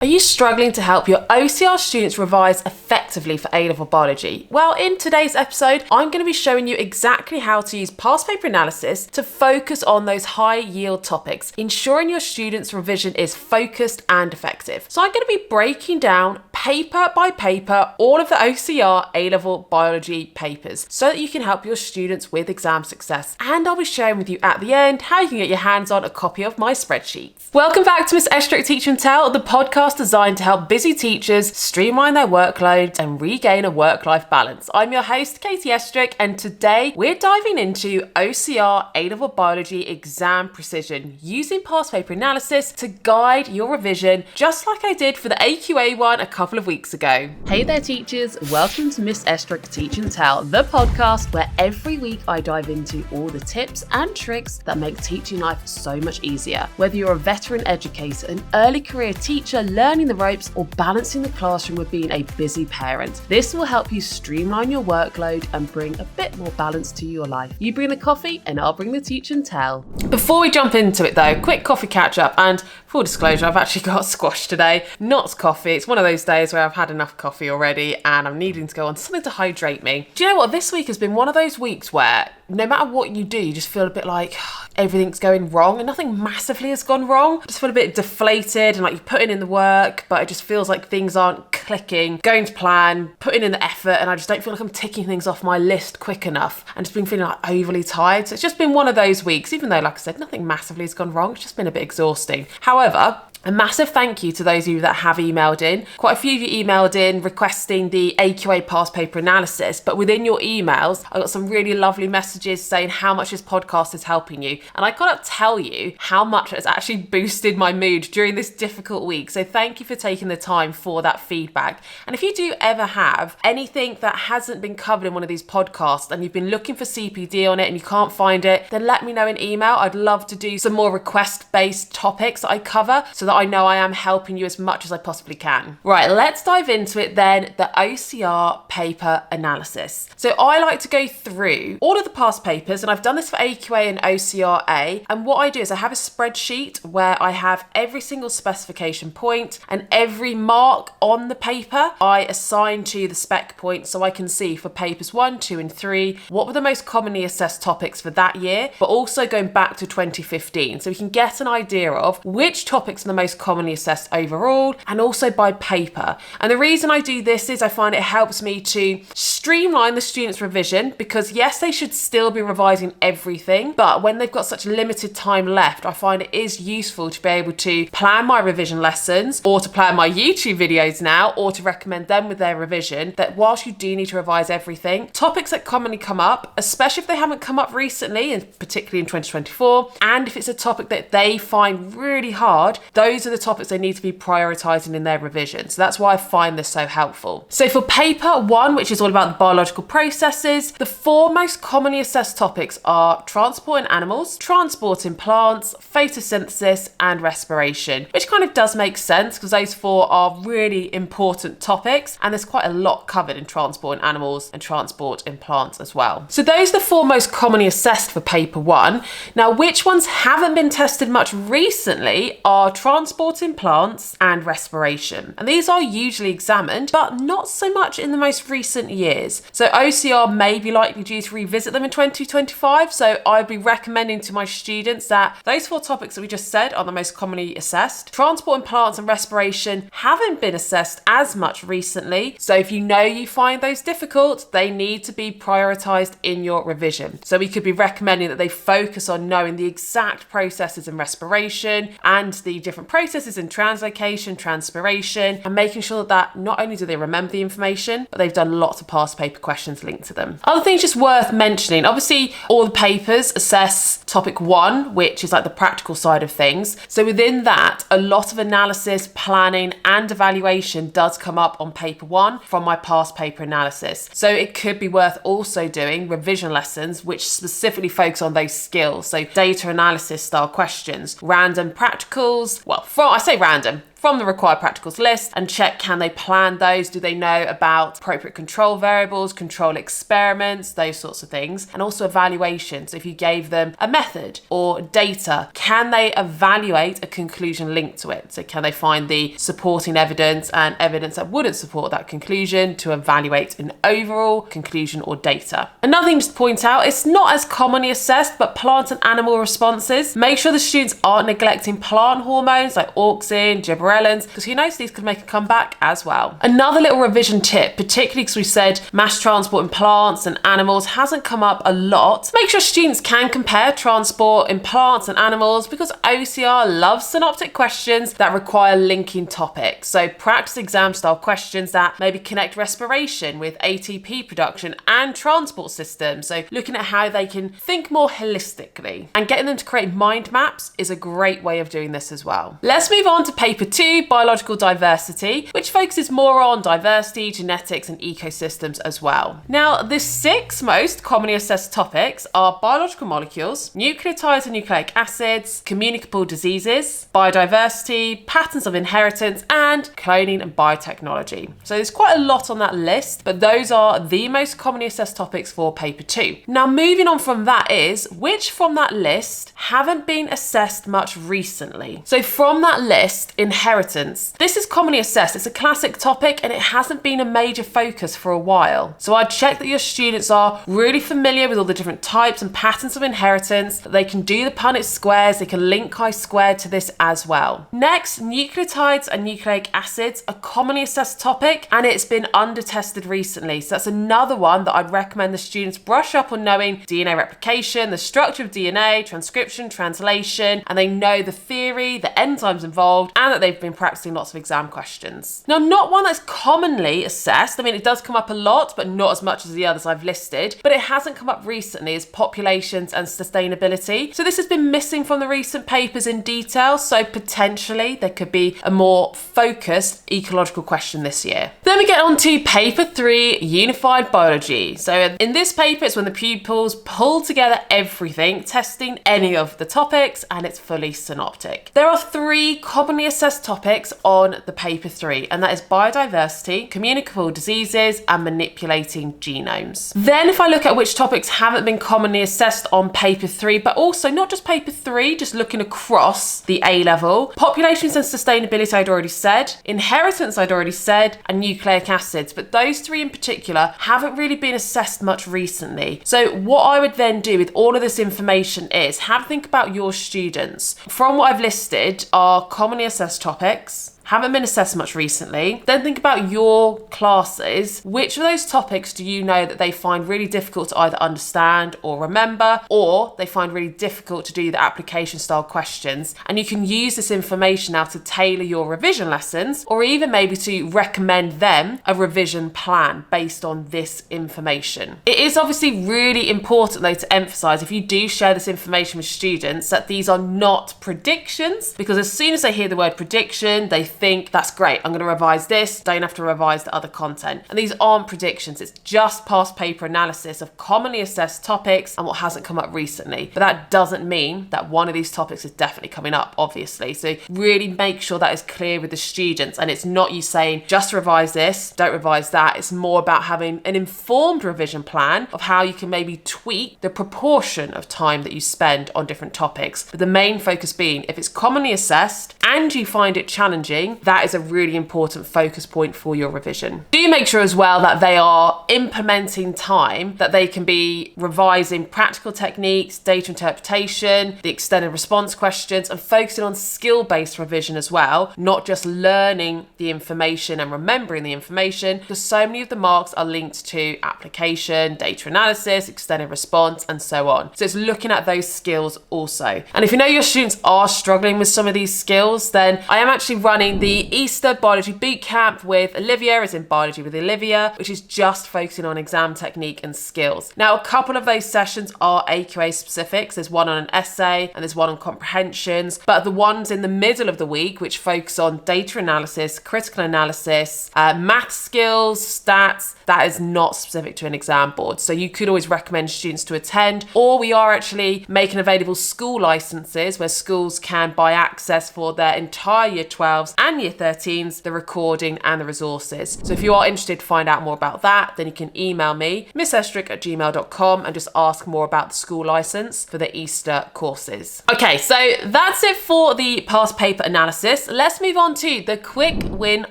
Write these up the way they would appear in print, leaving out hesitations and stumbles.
Are you struggling to help your OCR students revise effectively for A-level biology? Well, in today's episode, I'm going to be showing you exactly how to use past paper analysis to focus on those high yield topics, ensuring your students' revision is focused and effective. So I'm going to be breaking down paper by paper all of the OCR A-level biology papers so that you can help your students with exam success. And I'll be sharing with you at the end how you can get your hands on a copy of my spreadsheets. Welcome back to Miss Estruch Teach and Tell, the podcast designed to help busy teachers streamline their workloads and regain a work-life balance. I'm your host, Katie Estruch, and today we're diving into OCR A-level biology exam precision using past paper analysis to guide your revision, just like I did for the AQA one a couple of weeks ago. Hey there, teachers. Welcome to Miss Estruch Teach and Tell, the podcast where every week I dive into all the tips and tricks that make teaching life so much easier. Whether you're a veteran educator, an early career teacher, learning the ropes, or balancing the classroom with being a busy parent, this will help you streamline your workload and bring a bit more balance to your life. You bring the coffee and I'll bring the teach and tell. Before we jump into it though, quick coffee catch up, and full disclosure, I've actually got squash today, not coffee. It's one of those days where I've had enough coffee already and I'm needing to go on something to hydrate me. Do you know what? This week has been one of those weeks where no matter what you do, you just feel a bit like everything's going wrong, and nothing massively has gone wrong. I just feel a bit deflated and like you're putting in the work, but it just feels like things aren't clicking, going to plan, putting in the effort, and I just don't feel like I'm ticking things off my list quick enough, and just been feeling like overly tired. So it's just been one of those weeks, even though, like I said, nothing massively has gone wrong. It's just been a bit exhausting. However, a massive thank you to those of you that have emailed in. Quite a few of you emailed in requesting the AQA past paper analysis, but within your emails, I got some really lovely messages saying how much this podcast is helping you. And I can't tell you how much it's actually boosted my mood during this difficult week. So thank you for taking the time for that feedback. And if you do ever have anything that hasn't been covered in one of these podcasts and you've been looking for CPD on it and you can't find it, then let me know in email. I'd love to do some more request-based topics that I cover so that I know I am helping you as much as I possibly can. Right, let's dive into it then, the OCR paper analysis. So I like to go through all of the past papers, and I've done this for AQA and OCR A, and what I do is I have a spreadsheet where I have every single specification point and every mark on the paper I assign to the spec point, so I can see for papers 1, 2 and 3 what were the most commonly assessed topics for that year, but also going back to 2015, so we can get an idea of which topics are the most commonly assessed overall and also by paper. And the reason I do this is I find it helps me to streamline the students' revision, because yes, they should still be revising everything, but when they've got such limited time left, I find it is useful to be able to plan my revision lessons, or to plan my YouTube videos now, or to recommend them with their revision, that whilst you do need to revise everything, topics that commonly come up, especially if they haven't come up recently, and particularly in 2024, and if it's a topic that they find really hard, those are the topics they need to be prioritizing in their revision. So that's why I find this so helpful. So for paper 1, which is all about the biological processes, the 4 most commonly assessed topics are transport in animals, transport in plants, photosynthesis, and respiration, which kind of does make sense because those 4 are really important topics, and there's quite a lot covered in transport in animals and transport in plants as well. So those are the 4 most commonly assessed for paper 1. Now, which ones haven't been tested much recently are transport in plants and respiration. And these are usually examined, but not so much in the most recent years. So OCR may be likely due to revisit them in 2025. So I'd be recommending to my students that those 4 topics that we just said are the most commonly assessed. Transport in plants and respiration haven't been assessed as much recently. So if you know you find those difficult, they need to be prioritized in your revision. So we could be recommending that they focus on knowing the exact processes in respiration and the different processes in translocation, transpiration, and making sure that not only do they remember the information, but they've done lots of past paper questions linked to them. Other things just worth mentioning, obviously all the papers assess topic 1, which is like the practical side of things. So within that, a lot of analysis, planning, and evaluation does come up on paper 1 from my past paper analysis. So it could be worth also doing revision lessons, which specifically focus on those skills. So data analysis style questions, random practicals, well, I say random, from the required practicals list and check, can they plan those? Do they know about appropriate control variables, control experiments, those sorts of things, and also evaluations. So if you gave them a method or data, can they evaluate a conclusion linked to it? So can they find the supporting evidence and evidence that wouldn't support that conclusion to evaluate an overall conclusion or data? Another thing to point out, it's not as commonly assessed, but plant and animal responses. Make sure the students aren't neglecting plant hormones like auxin, gibberellins, because who knows, these could make a comeback as well. Another little revision tip, particularly because we said mass transport in plants and animals hasn't come up a lot. Make sure students can compare transport in plants and animals, because OCR loves synoptic questions that require linking topics. So practice exam style questions that maybe connect respiration with ATP production and transport systems. So looking at how they can think more holistically, and getting them to create mind maps is a great way of doing this as well. Let's move on to paper 2, biological diversity, which focuses more on diversity, genetics and ecosystems as well. Now, the 6 most commonly assessed topics are biological molecules, nucleotides and nucleic acids, communicable diseases, biodiversity, patterns of inheritance, and cloning and biotechnology. So there's quite a lot on that list, but those are the most commonly assessed topics for paper 2. Now, moving on from that is, which from that list haven't been assessed much recently? So from that list, inheritance. This is commonly assessed. It's a classic topic and it hasn't been a major focus for a while. So I'd check that your students are really familiar with all the different types and patterns of inheritance, that they can do the Punnett squares, they can link chi-squared to this as well. Next, nucleotides and nucleic acids, a commonly assessed topic, and it's been under-tested recently. So that's another one that I'd recommend the students brush up on knowing DNA replication, the structure of DNA, transcription, translation, and they know the theory, the enzymes involved, and that they've been practicing lots of exam questions. Now, not one that's commonly assessed. I mean, it does come up a lot, but not as much as the others I've listed, but it hasn't come up recently, is populations and sustainability. So this has been missing from the recent papers in detail, so potentially there could be a more focused ecological question this year. Then we get on to paper 3, unified biology. So in this paper, it's when the pupils pull together everything, testing any of the topics, and it's fully synoptic. There are 3 commonly assessed topics on the paper 3, and that is biodiversity, communicable diseases, and manipulating genomes. Then if I look at which topics haven't been commonly assessed on paper 3, but also not just paper 3, just looking across the A-level, populations and sustainability I'd already said, inheritance I'd already said, and nucleic acids, but those 3 in particular haven't really been assessed much recently. So what I would then do with all of this information is have a think about your students. From what I've listed are commonly assessed topics, haven't been assessed much recently. Then think about your classes. Which of those topics do you know that they find really difficult to either understand or remember, or they find really difficult to do the application style questions? And you can use this information now to tailor your revision lessons, or even maybe to recommend them a revision plan based on this information. It is obviously really important though to emphasize, if you do share this information with students, that these are not predictions, because as soon as they hear the word prediction, they think that's great, I'm going to revise this, don't have to revise the other content. And these aren't predictions, it's just past paper analysis of commonly assessed topics and what hasn't come up recently. But that doesn't mean that one of these topics is definitely coming up, obviously. So really make sure that is clear with the students, and it's not you saying just revise this, don't revise that. It's more about having an informed revision plan of how you can maybe tweak the proportion of time that you spend on different topics. But the main focus being, if it's commonly assessed and you find it challenging, that is a really important focus point for your revision. Do make sure as well that they are implementing time, that they can be revising practical techniques, data interpretation, the extended response questions, and focusing on skill-based revision as well, not just learning the information and remembering the information, because so many of the marks are linked to application, data analysis, extended response, and so on. So it's looking at those skills also. And if you know your students are struggling with some of these skills, then I am actually running the Easter Biology Bootcamp with Olivia, as in Biology with Olivia, which is just focusing on exam technique and skills. Now, a couple of those sessions are AQA specifics. There's one on an essay and there's one on comprehensions, but the ones in the middle of the week, which focus on data analysis, critical analysis, math skills, stats, that is not specific to an exam board. So you could always recommend students to attend, or we are actually making available school licenses where schools can buy access for their entire year 12s and Year 13s, the recording and the resources. So if you are interested to find out more about that, then you can email me, missestruch@gmail.com, and just ask more about the school license for the Easter courses. Okay, so that's it for the past paper analysis. Let's move on to the quick win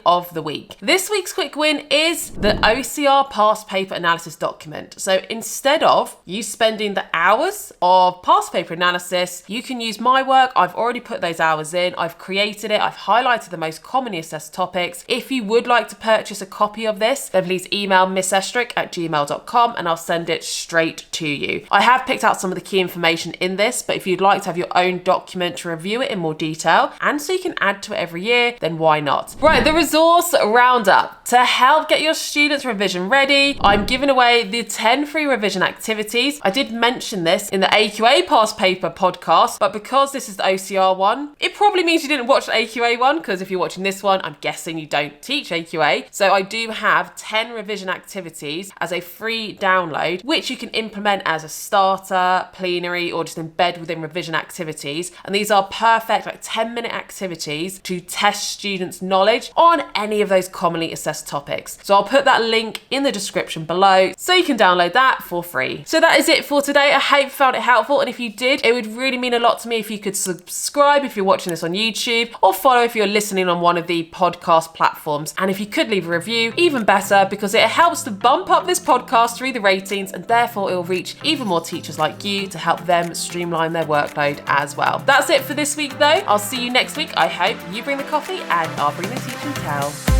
of the week. This week's quick win is the OCR past paper analysis document. So instead of you spending the hours of past paper analysis, you can use my work. I've already put those hours in. I've created it. I've highlighted the most commonly assessed topics. If you would like to purchase a copy of this, then please email missestruch@gmail.com and I'll send it straight to you. I have picked out some of the key information in this, but if you'd like to have your own document to review it in more detail and so you can add to it every year, then why not? Right, the resource roundup. To help get your students' revision ready, I'm giving away the 10 free revision activities. I did mention this in the AQA past paper podcast, but because this is the OCR one, it probably means you didn't watch the AQA one, because if you're watching this one, I'm guessing you don't teach AQA. So I do have 10 revision activities as a free download, which you can implement as a starter, plenary, or just embed within revision activities. And these are perfect, like 10-minute activities to test students' knowledge on any of those commonly assessed topics. So I'll put that link in the description below so you can download that for free. So that is it for today. I hope you found it helpful. And if you did, it would really mean a lot to me if you could subscribe if you're watching this on YouTube, or follow if you're listening on one of the podcast platforms. And if you could leave a review, even better, because it helps to bump up this podcast through the ratings, and therefore it will reach even more teachers like you to help them streamline their workload as well. That's it for this week though. I'll see you next week. I hope you bring the coffee and I'll bring the teaching towel.